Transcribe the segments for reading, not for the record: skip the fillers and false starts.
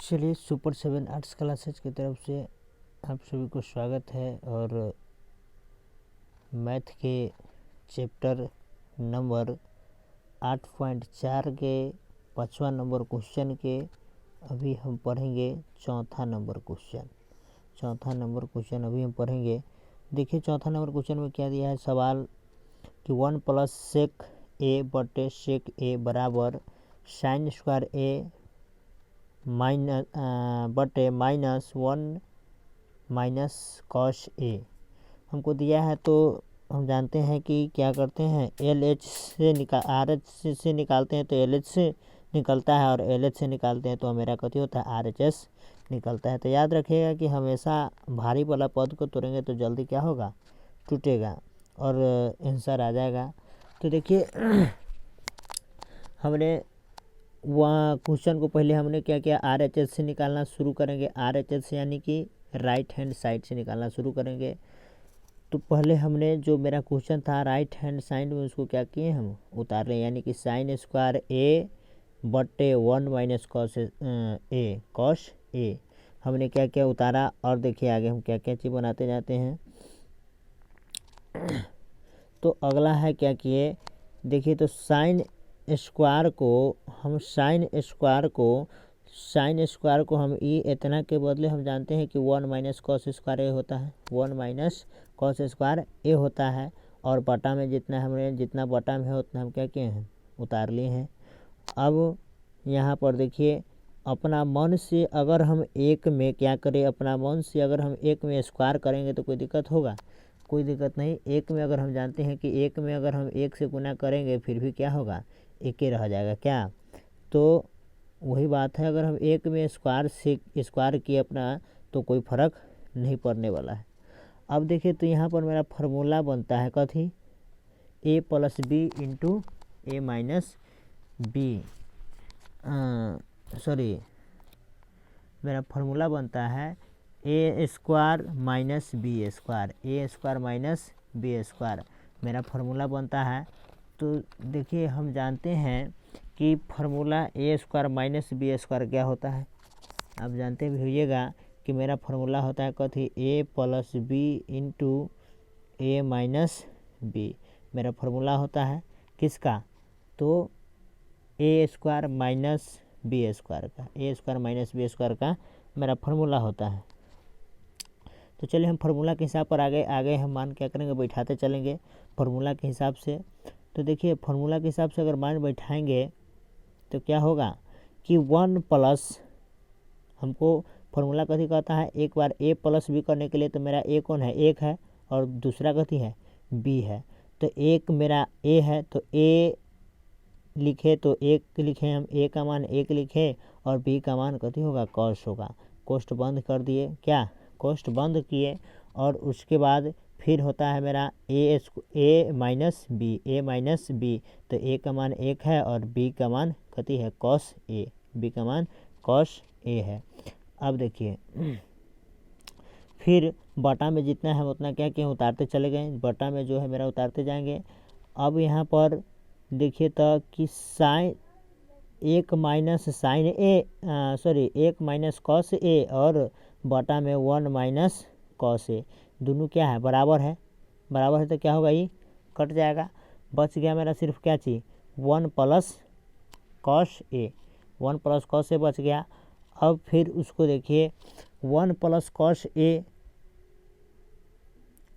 चलिए super 7 arts classes की तरफ से आप सभी को स्वागत है। और मैथ के चैप्टर नंबर 8.4 के 5वां नंबर क्वेश्चन के अभी हम पढ़ेंगे चौथा नंबर क्वेश्चन अभी हम पढ़ेंगे। देखिए चौथा नंबर क्वेश्चन में क्या दिया है सवाल कि 1 प्लस सेक ए बटे सेक ए बराबर साइन स्क्वायर ए बटे -1 माइनस कॉस ए हमको दिया है। तो हम जानते हैं कि क्या करते हैं LH से RH से निकालते हैं तो LH से निकलता है और LH से निकालते हैं तो मेरा कथी होता है RHS निकलता है। तो याद रखिएगा कि हमेशा भारी वाला पद को तोड़ेंगे तो जल्दी क्या होगा टूटेगा और आंसर आ जाएगा। तो देखिए हमने वहाँ क्वेश्चन को पहले हमने क्या किया RHS से निकालना शुरू करेंगे। RHS यानी कि राइट हैंड साइड से निकालना शुरू करेंगे। तो पहले हमने जो मेरा क्वेश्चन था राइट हैंड साइड में उसको क्या किए हम उतार रहे यानी कि साइन स्क्वायर ए बटे 1 माइनस कॉस ए हमने क्या क्या उतारा। और देखिए आगे हम क्या क्या चीज़ बनाते जाते हैं। तो अगला है क्या किए देखिए तो साइन स्क्वायर को हम ई इतना के बदले हम जानते हैं कि 1 माइनस कॉस स्क्वायर ए होता है 1 माइनस कॉस स्क्वायर ए होता है। और बटा में जितना बटा में है उतना हम क्या किए हैं उतार लिए हैं। अब यहाँ पर देखिए अपना मन से अगर हम एक में क्या करें अगर हम एक में स्क्वायर करेंगे तो कोई दिक्कत होगा कोई दिक्कत नहीं। एक में अगर हम जानते हैं कि एक में अगर हम एक से गुना करेंगे फिर भी क्या होगा एक ही रह जाएगा क्या। तो वही बात है अगर हम एक में स्क्वायर किए अपना तो कोई फ़र्क नहीं पड़ने वाला है। अब देखिए तो यहाँ पर मेरा फार्मूला बनता है कथी a plus B into A minus B मेरा फार्मूला बनता है A square minus B square मेरा फार्मूला बनता है। तो देखिए हम जानते हैं कि formula A square minus B square क्या होता है आप जानते भी होइएगा कि मेरा फार्मूला होता है कथी ए plus B into A minus B मेरा फार्मूला होता है किसका तो ए स्क्वायर माइनस बी स्क्वायर का मेरा फार्मूला होता है। तो चलिए हम फार्मूला के हिसाब पर आगे हम मान क्या करेंगे बैठाते चलेंगे फार्मूला के हिसाब से। तो देखिए फार्मूला के हिसाब से अगर मान बैठाएंगे तो क्या होगा कि 1 प्लस हमको फार्मूला कथी कहता है एक बार a प्लस बी करने के लिए तो मेरा a कौन है एक है और दूसरा कथी है b है। तो एक मेरा a है तो a लिखे तो एक लिखे हम a का मान एक लिखे और b का मान कथी होगा कॉस होगा। कोष्ठ बंद कर दिए क्या कोष्ठ बंद किए और उसके बाद फिर होता है मेरा a माइनस बी तो a का मान एक है और b का मान कथी है कॉस a b का मान कॉस a है। अब देखिए फिर बटा में जितना है उतना क्या किए उतारते चले गए बटा में जो है मेरा उतारते जाएंगे। अब यहाँ पर देखिए तो कि एक माइनस कॉस ए और बटा में 1 माइनस कॉस ए दोनों क्या है बराबर है तो क्या होगा ये कट जाएगा। बच गया मेरा सिर्फ क्या चीज़ 1 प्लस कॉस ए बच गया। अब फिर उसको देखिए 1 प्लस कॉस ए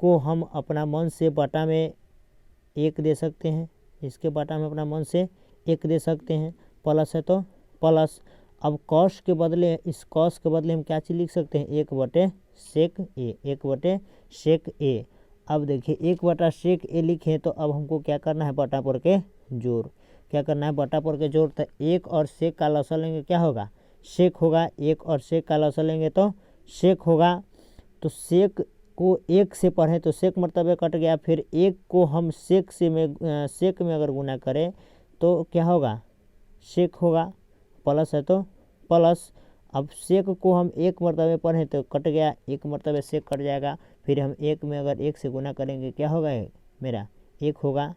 को हम अपना मन से बटा में एक दे सकते हैं इसके बटा में अपना मन से एक दे सकते हैं प्लस है तो प्लस। अब कॉस के बदले हम क्या चीज़ लिख सकते हैं 1 बटे सेक ए अब देखिए 1 बटा सेक ए लिखे तो अब हमको क्या करना है बटा पर के जोड़ तो एक और सेक का लसा लेंगे क्या होगा सेक होगा एक और सेक का लसा लेंगे तो सेक होगा। तो सेक को एक से पढ़ें तो सेक मरतबे कट गया फिर एक को हम सेक में अगर गुना करें तो क्या होगा सेक होगा प्लस है तो प्लस। अब सेक को हम एक मरतबे पढ़ें तो कट गया एक मरतबे सेक कट जाएगा फिर हम एक में अगर एक से गुना करेंगे क्या होगा मेरा एक होगा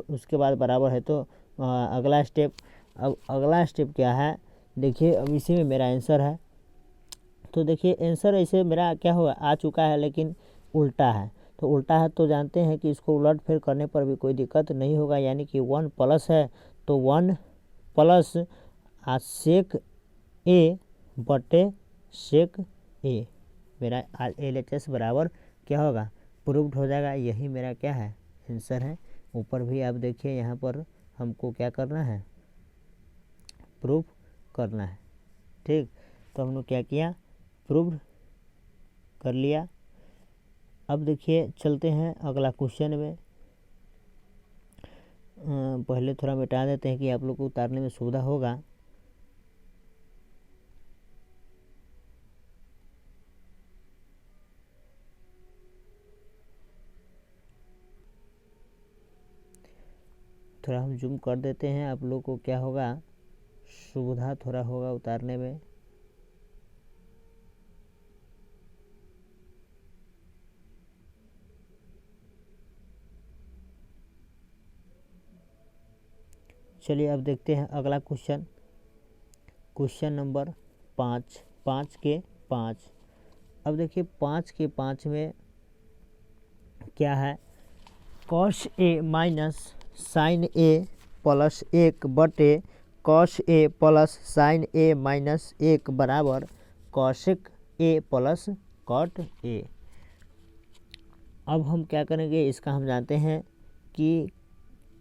उसके बाद बराबर है तो अगला स्टेप क्या है देखिए अब इसी में मेरा आंसर है। तो देखिए आंसर ऐसे मेरा क्या हुआ आ चुका है, लेकिन उल्टा है। तो उल्टा है तो जानते हैं कि इसको उलट फेर करने पर भी कोई दिक्कत नहीं होगा, यानी कि 1 प्लस है तो 1 प्लस सेक ए बटे सेक ए, मेरा LHS बराबर क्या होगा, प्रूव्ड हो जाएगा। यही मेरा क्या है आंसर है। ऊपर भी आप देखिए यहाँ पर हमको क्या करना है, प्रूव करना है। ठीक, तो हम लोग क्या किया, प्रूव कर लिया। अब देखिए चलते हैं अगला क्वेश्चन में। पहले थोड़ा मिटा देते हैं कि आप लोग को उतारने में सुविधा होगा। थोड़ा हम जूम कर देते हैं, आप लोग को क्या होगा, सुविधा थोड़ा होगा उतारने में। चलिए अब देखते हैं अगला क्वेश्चन, क्वेश्चन नंबर 5, 5 के 5। अब देखिए 5 के 5 में क्या है, cos A minus sine A plus 1 बटे cos A plus sine A minus 1 बराबर cosec A plus cot A. अब हम क्या करेंगे, इसका हम जानते हैं कि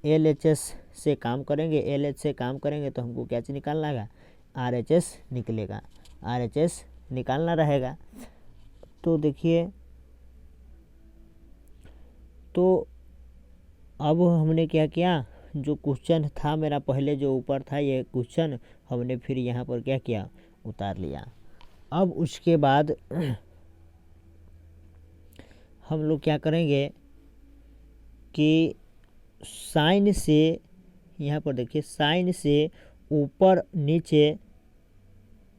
LHS से काम करेंगे। LH से काम करेंगे तो हमको क्या चीज़ निकालना है, RHS निकलेगा, RHS निकालना रहेगा। तो देखिए, तो अब हमने क्या किया, जो क्वेश्चन था मेरा पहले जो ऊपर था ये क्वेश्चन, हमने फिर यहाँ पर क्या किया, उतार लिया। अब उसके बाद हम लोग क्या करेंगे कि साइन से, यहाँ पर देखिए साइन से ऊपर नीचे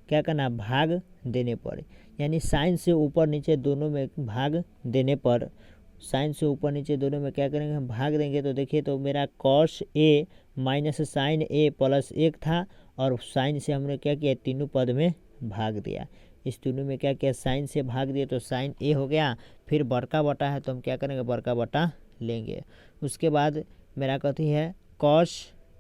क्या करना, भाग देने पर, यानी साइन से ऊपर नीचे दोनों में भाग देने पर, साइन से ऊपर नीचे दोनों में क्या करेंगे, हम भाग देंगे। तो देखिए तो मेरा cos A minus sine A plus 1 था, और साइन से हमने क्या किया, तीनों पद में भाग दिया। इस तीनों में क्या किया, साइन से भाग दिए तो साइन ए हो गया। फिर बड़का बटा है तो हम क्या करेंगे, बड़का बटा लेंगे। उसके बाद मेरा कथी है, cos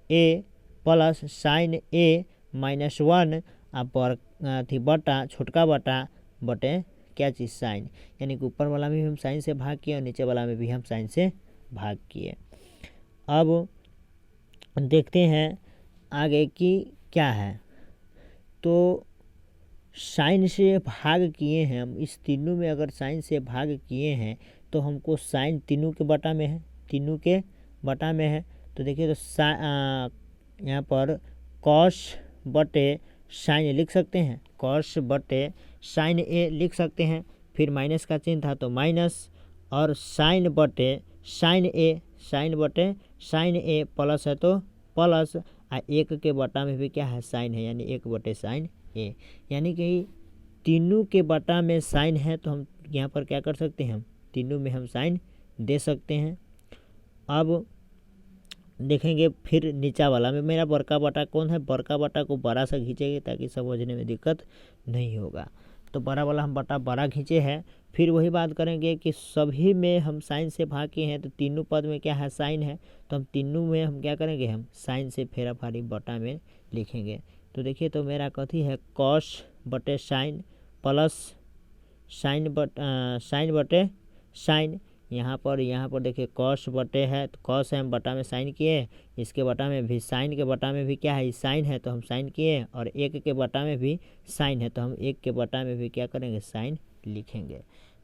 A plus sine A minus 1 आप थी बटा छोटका बटा बटे क्या चीज़, साइन, यानी कि ऊपर वाला में भी हम साइन से भाग किए और नीचे वाला में भी हम साइन से भाग किए। अब देखते हैं आगे कि क्या है। तो साइन से भाग किए हैं हम, इस तीनों में अगर साइन से भाग किए हैं तो हमको साइन तीनों के बटा में है, तीनों के बटा में है। तो देखिए तो यहाँ पर कॉस बटे साइन लिख सकते हैं, कॉस बटे साइन ए लिख सकते हैं। फिर माइनस का चिन्ह था तो माइनस, और साइन बटे साइन ए, साइन बटे साइन ए प्लस है तो प्लस, 1 के बटा में भी क्या है, साइन है, यानी 1 बटे साइन ए, यानी कि तीनों के बटा में साइन है। तो हम यहाँ पर क्या कर सकते हैं, हम तीनों में हम साइन दे सकते हैं। अब देखेंगे फिर नीचा वाला में मेरा बड़का बटा कौन है, बड़का बटा को बड़ा सा खींचेंगे ताकि समझने में दिक्कत नहीं होगा। तो बड़ा वाला हम बटा बड़ा खींचे हैं। फिर वही बात करेंगे कि सभी में हम साइन से भाग किए हैं तो तीनों पद में क्या है, साइन है। तो हम तीनों में हम क्या करेंगे, हम साइन से फेरा फारी बटा में लिखेंगे। तो देखिए तो मेरा कथी है, कॉस बटे साइन प्लस साइन बटे साइन, यहाँ पर देखिए कॉस बटे है तो कॉस है, हम बटा में साइन किए, इसके बटा में भी साइन के बटा में भी क्या है, साइन है तो हम साइन किए, और 1 के बटा में भी साइन है तो हम 1 के बटा में भी क्या करेंगे, साइन लिखेंगे।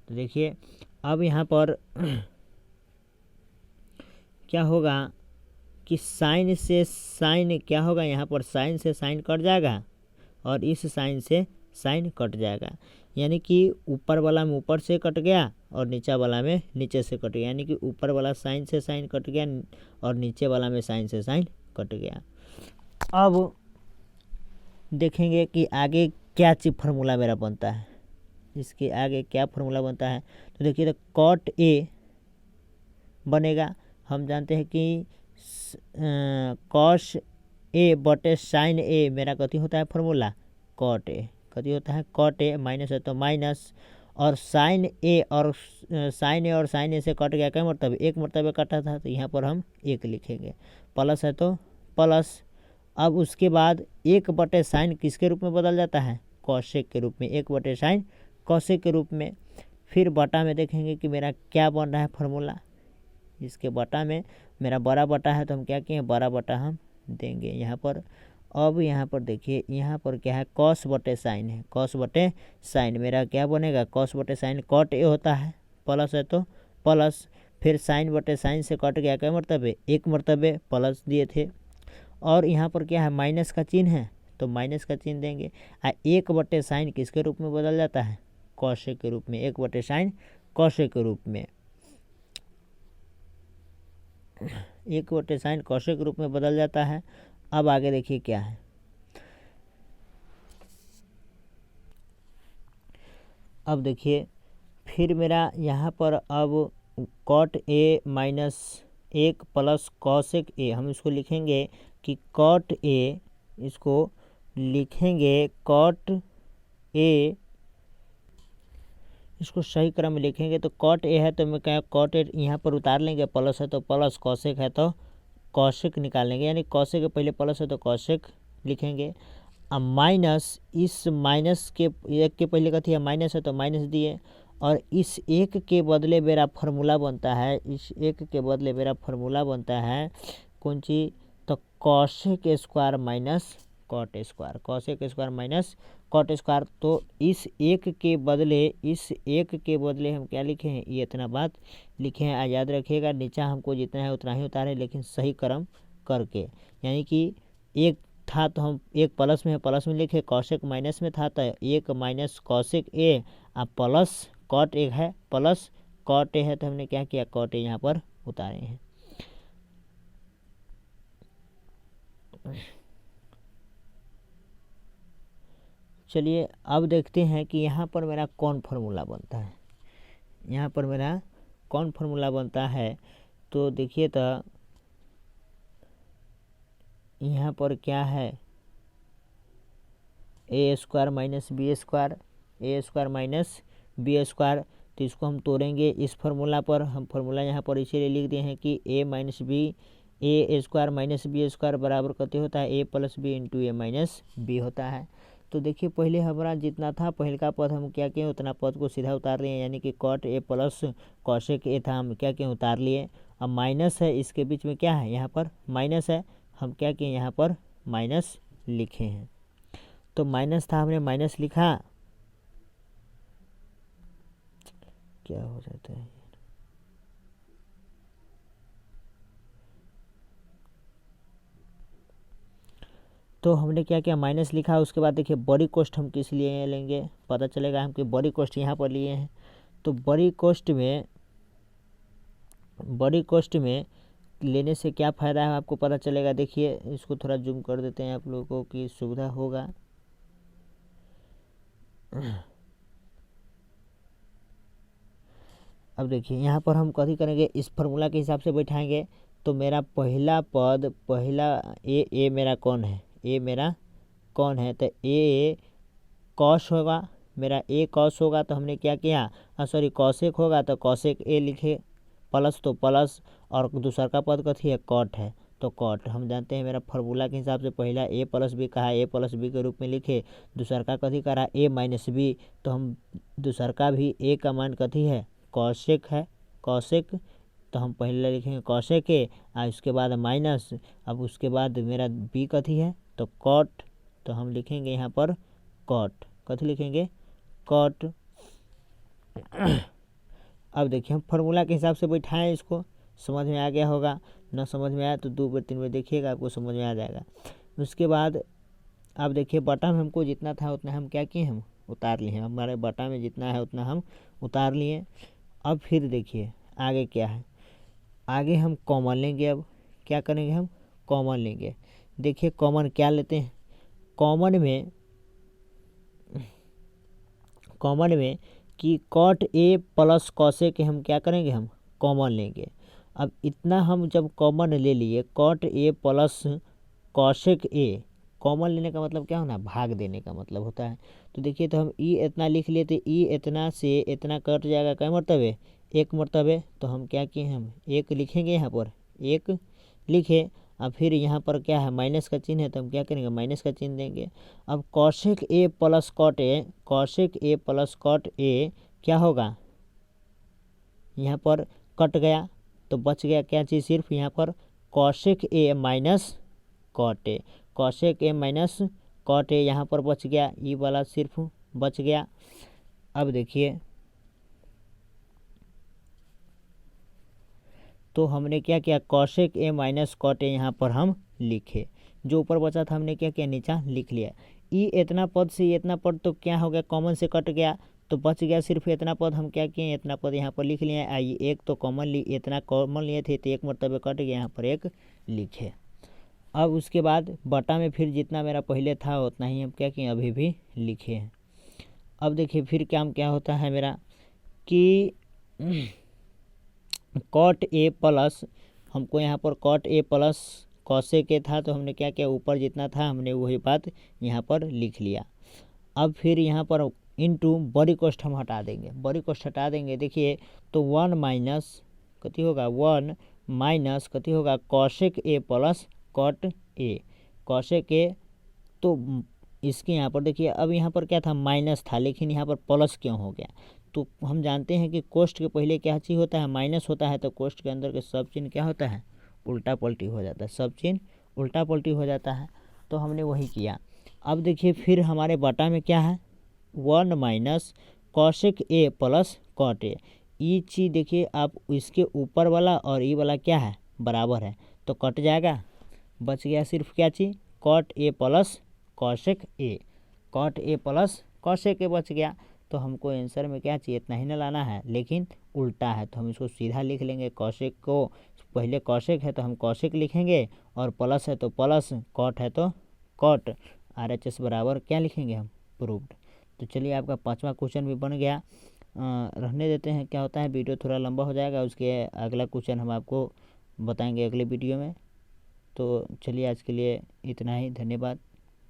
तो देखिए अब यहाँ पर क्या होगा कि साइन से साइन क्या होगा, यहाँ पर साइन से साइन कट जाएगा और इस साइन से साइन कट जाएगा, यानी कि ऊपर वाला में ऊपर से कट गया और नीचे वाला में नीचे से कट गया, यानी कि ऊपर वाला साइन से साइन कट गया और नीचे वाला में साइन से साइन कट गया। अब देखेंगे कि आगे क्या चीज फार्मूला मेरा बनता है, इसके आगे क्या फार्मूला बनता है। तो देखिए तो कॉट ए बनेगा, हम जानते हैं कि कॉस ए बटे साइन ए मेरा कथी होता है फॉर्मूला कॉट ए, कथी होता है कॉट ए, माइनस है तो माइनस, और साइन ए और साइन ए से कट गया क्या मरतबे, एक मरतबे कटा था तो यहाँ पर हम एक लिखेंगे, प्लस है तो प्लस। अब उसके बाद एक बटे साइन किसके रूप में बदल जाता है, कॉसेक के रूप में, एक बटे साइन कॉसेक के रूप में। फिर बटा में देखेंगे कि मेरा क्या बन रहा है फार्मूला, इसके बटा में मेरा बड़ा बटा है तो हम क्या किए बड़ा बटा हम देंगे यहाँ पर। अब यहाँ पर देखिए यहाँ पर क्या है कॉस बटे साइन है, कॉस बटे साइन मेरा क्या बनेगा कॉस बटे साइन कॉट ए होता है, प्लस है तो प्लस, फिर साइन बटे साइन से कट गया क्या मरतबे, एक मरतबे प्लस दिए थे, और यहाँ पर क्या है माइनस का चिन्ह है तो माइनस का चिन्ह देंगे। एक बटे साइन किसके रूप में बदल जाता है, कॉसेक के रूप में, एक बटे साइन कॉसेक के रूप में, एक बटे साइन कॉसेक के रूप में बदल जाता है। अब आगे देखिए क्या है, अब देखिए फिर मेरा यहाँ पर अब कॉट ए माइनस एक प्लस कॉसेक ए, हम इसको लिखेंगे कि कॉट ए, इसको लिखेंगे कॉट ए, इसको सही क्रम में लिखेंगे तो कॉट ए है तो मैं क्या कॉट ए यहाँ पर उतार लेंगे, प्लस है तो प्लस, कॉसेक है तो कॉसेक निकालेंगे, यानी कॉसेक के पहले प्लस है तो कॉसेक लिखेंगे। अब माइनस, इस माइनस के एक के पहले कथी है माइनस है तो माइनस दिए, और इस एक के बदले मेरा फार्मूला बनता है, इस एक के बदले मेरा फार्मूला बनता है कौन सी, तो cosec square minus cot square, cosec square minus cot square. तो इस एक के बदले, इस एक के बदले हम क्या लिखे हैं, ये इतना बात लिखे हैं, याद रखिएगा, नीचा हमको जितना है उतना ही उतारें लेकिन सही क्रम करके, यानी कि एक था तो हम एक प्लस में है प्लस में लिखे, कॉसेक माइनस में था तो एक माइनस कॉसेक ए, अब प्लस कॉट ए है, प्लस कॉट ए है तो हमने क्या किया कॉट ए यहाँ पर उतारे हैं। चलिए अब देखते हैं कि यहाँ पर मेरा कौन फार्मूला बनता है, यहाँ पर मेरा कौन फार्मूला बनता है। तो देखिए तो यहाँ पर क्या है A square minus B square, A square minus B square, तो इसको हम तोड़ेंगे इस फार्मूला पर। हम फार्मूला यहाँ पर इसीलिए लिख दिए हैं कि ए माइनस बी, ए स्क्वायर माइनस बी स्क्वायर बराबर कते होता है ए plus B into A minus B होता है। तो देखिए पहले हमारा जितना था पहले का पद हम क्या किए उतना पद को सीधा उतार लिए, यानी कि cot A plus cosec A था हम क्या किए उतार लिए। अब माइनस है इसके बीच में क्या है यहाँ पर माइनस है, हम क्या किए यहाँ पर माइनस लिखे हैं, तो माइनस था हमने माइनस लिखा, क्या हो जाता है तो हमने क्या किया माइनस लिखा। उसके बाद देखिए बड़ी कोष्ट हम किस लिए लेंगे पता चलेगा हम कि बड़ी कोष्ट यहाँ पर लिए हैं। तो बड़ी कोष्ट में लेने से क्या फ़ायदा है आपको पता चलेगा। देखिए इसको थोड़ा जूम कर देते हैं आप लोगों की सुविधा होगा। अब देखिए यहाँ पर हम कथी करेंगे इस फार्मूला के हिसाब से बैठाएंगे। तो मेरा पहला पद पहला ए मेरा कौन है, ए मेरा कौन है, तो ए कॉस होगा, मेरा ए कॉस होगा तो हमने क्या किया सॉरी कॉसेक होगा तो कॉसेक ए लिखे, प्लस तो प्लस, और दूसरा का पद कथी है कॉट है तो कॉट। हम जानते हैं मेरा फार्मूला के हिसाब से पहला ए प्लस बी कहा, ए प्लस बी के रूप में लिखे, दूसरा का कथी करा ए माइनस बी, तो हम दूसरा का भी ए का मान कथी है कॉसेक है, कॉसेक, तो हम पहले लिखेंगे कॉसेक ए और उसके बाद माइनस, अब उसके बाद मेरा बी कथी है तो कॉट, तो हम लिखेंगे यहाँ पर कॉट, कथी लिखेंगे कॉट। अब देखिए हम फार्मूला के हिसाब से बैठाएं, इसको समझ में आ गया होगा, ना समझ में आया तो 2 बार 3 बार देखिएगा आपको समझ में आ जाएगा। उसके बाद अब देखिए बटा में हमको जितना था उतना हम क्या किए हम उतार लिए हैं, हमारे बटा में जितना है उतना हम उतार लिए। अब फिर देखिए आगे क्या है, आगे हम कॉमन लेंगे। अब क्या करेंगे हम कॉमन लेंगे। देखिए कॉमन क्या लेते हैं, कॉमन में कि कॉट ए प्लस कॉसेक हम क्या करेंगे हम कॉमन लेंगे। अब इतना हम जब कॉमन ले लिए cot A plus cosec A, common लेने का मतलब क्या होना, भाग देने का मतलब होता है। तो देखिए, तो हम ई इतना लिख लिए, तो ई इतना से इतना कट जाएगा, कै मरतबे, एक मरतबे। तो हम क्या किए, हम एक लिखेंगे, यहाँ पर एक लिखे। अब फिर यहाँ पर क्या है, माइनस का चिन्ह है, तो हम क्या करेंगे, माइनस का चिन्ह देंगे। अब cosec A plus cot A, cosec A plus cot A क्या होगा, यहाँ पर कट गया तो बच गया क्या चीज़, सिर्फ यहाँ पर cosec A minus cot A, cosec A minus cot A यहाँ पर बच गया, ई वाला सिर्फ बच गया। अब देखिए, तो हमने क्या किया, cosec A minus cot A यहाँ पर हम लिखे, जो ऊपर बचा था हमने क्या किया, नीचा लिख लिया। ई इतना पद से इतना पद तो क्या हो गया, कॉमन से कट गया, तो बच गया सिर्फ इतना पद। हम क्या किए, इतना पद यहाँ पर लिख लिए। आइए, एक तो कॉमन इतना कॉमन लिए थे, तो एक मरतबे कट गया, यहाँ पर एक लिखे। अब उसके बाद बटा में फिर जितना मेरा पहले था उतना ही हम क्या किए, अभी भी लिखे हैं। अब देखिए फिर काम क्या होता है मेरा कि कॉट ए प्लस, हमको यहाँ पर कॉट ए प्लस कॉशेक ए था, तो हमने क्या किया, ऊपर जितना था हमने वही बात यहाँ पर लिख लिया। अब फिर यहाँ पर इनटू बड़ी कॉस्ट हम हटा देंगे, बड़ी कॉस्ट हटा देंगे। देखिए, तो वन माइनस कति होगा, वन माइनस कति होगा, cosec A plus cot A, cosec A. तो इसके यहाँ पर देखिए, अब यहाँ पर क्या था, माइनस था, लेकिन यहाँ पर प्लस क्यों हो गया। तो हम जानते हैं कि कोष्ठ के पहले क्या चीज़ होता है, माइनस होता है, तो कोष्ठ के अंदर के सब चिन्ह क्या होता है, उल्टा पलटी हो जाता है, सब चिन्ह उल्टा पलटी हो जाता है। तो हमने वही किया। अब देखिए फिर हमारे बटा में क्या है, one minus cosec A plus cot A. ये चीज़ देखिए आप, इसके ऊपर वाला और ये वाला क्या है, बराबर है, तो कट जाएगा, बच गया सिर्फ क्या चीज़, cot A plus cosec A, cot A plus cosec A बच गया। तो हमको आंसर में क्या चाहिए, इतना ही ना लाना है, लेकिन उल्टा है, तो हम इसको सीधा लिख लेंगे। कॉशेक को पहले कॉशेक है तो हम कॉशेक लिखेंगे, और प्लस है तो प्लस, कॉट है तो कॉट, RHS बराबर क्या लिखेंगे हम, प्रूव्ड। तो चलिए, आपका 5वां क्वेश्चन भी बन गया। रहने देते हैं, क्या होता है, वीडियो थोड़ा लंबा हो जाएगा, उसके अगला क्वेश्चन हम आपको बताएंगे अगले वीडियो में। तो चलिए, आज के लिए इतना ही, धन्यवाद।